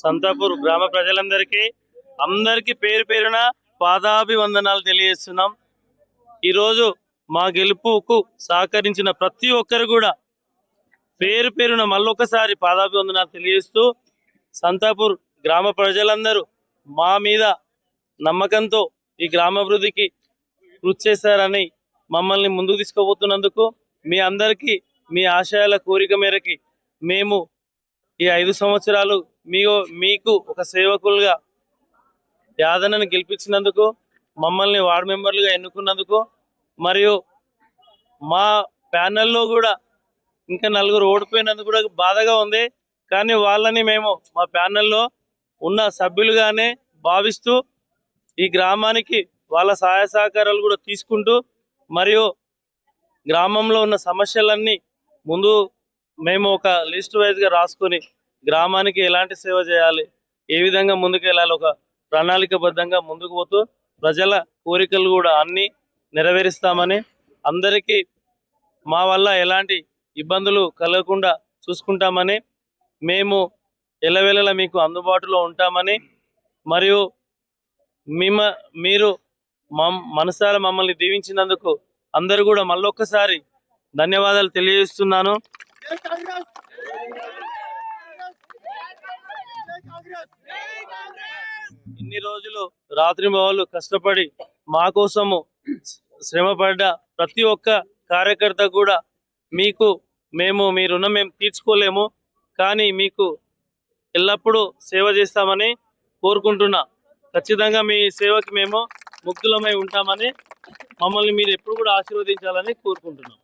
సంతాపూర్ గ్రామ అందరికీ పేరు పేరున పాదాభివందనాలు తెలియజేస్తున్నాం. ఈరోజు మా గెలుపుకు సహకరించిన ప్రతి ఒక్కరు కూడా పేరు పేరున మళ్ళొకసారి పాదాభివందనాలు తెలియజేస్తూ, సంతాపూర్ గ్రామ ప్రజలందరూ మా మీద నమ్మకంతో ఈ గ్రామాభివృద్ధికి కృషి చేశారని మమ్మల్ని ముందుకు తీసుకుపోతున్నందుకు మీ అందరికీ మీ ఆశయాల కోరిక మేరకి మేము ఈ 5 సంవత్సరాలు మీకు ఒక సేవకులుగా యాదన్నను గెలిపించినందుకు, మమ్మల్ని వార్డు మెంబర్లుగా ఎన్నుకున్నందుకు, మరియు మా ప్యానెల్లో కూడా ఇంకా 4 ఓడిపోయినందుకు కూడా బాధగా ఉంది. కానీ వాళ్ళని మేము మా ప్యానెల్లో ఉన్న సభ్యులుగానే భావిస్తూ ఈ గ్రామానికి వాళ్ళ సహాయ సహకారాలు కూడా తీసుకుంటూ, మరియు గ్రామంలో ఉన్న సమస్యలన్నీ ముందు మేము ఒక లిస్ట్ వైజ్గా రాసుకొని గ్రామానికి ఎలాంటి సేవ చేయాలి, ఏ విధంగా ముందుకు వెళ్ళాలి, ఒక ప్రణాళికబద్ధంగా ముందుకు పోతూ ప్రజల కోరికలు కూడా అన్నీ నెరవేరుస్తామని, అందరికీ మా వల్ల ఎలాంటి ఇబ్బందులు కలగకుండా చూసుకుంటామని, మేము ఎల్లవేళలా మీకు అందుబాటులో ఉంటామని, మరియు మీరు మనసారా మమ్మల్ని దీవించినందుకు అందరూ కూడా మళ్ళొక్కసారి ధన్యవాదాలు తెలియజేస్తున్నాను. ఇన్ని రోజులు రాత్రింబవళ్ళు కష్టపడి మా కోసము శ్రమపడ్డ ప్రతి ఒక్క కార్యకర్త కూడా మీ రుణం మేము తీర్చుకోలేము, కానీ మీకు ఎల్లప్పుడూ సేవ చేస్తామని కోరుకుంటున్నా. ఖచ్చితంగా మీ సేవకి మేము ముగ్ధులమై ఉంటామని, మమ్మల్ని మీరు ఎప్పుడు కూడా ఆశీర్వదించాలని కోరుకుంటున్నాం.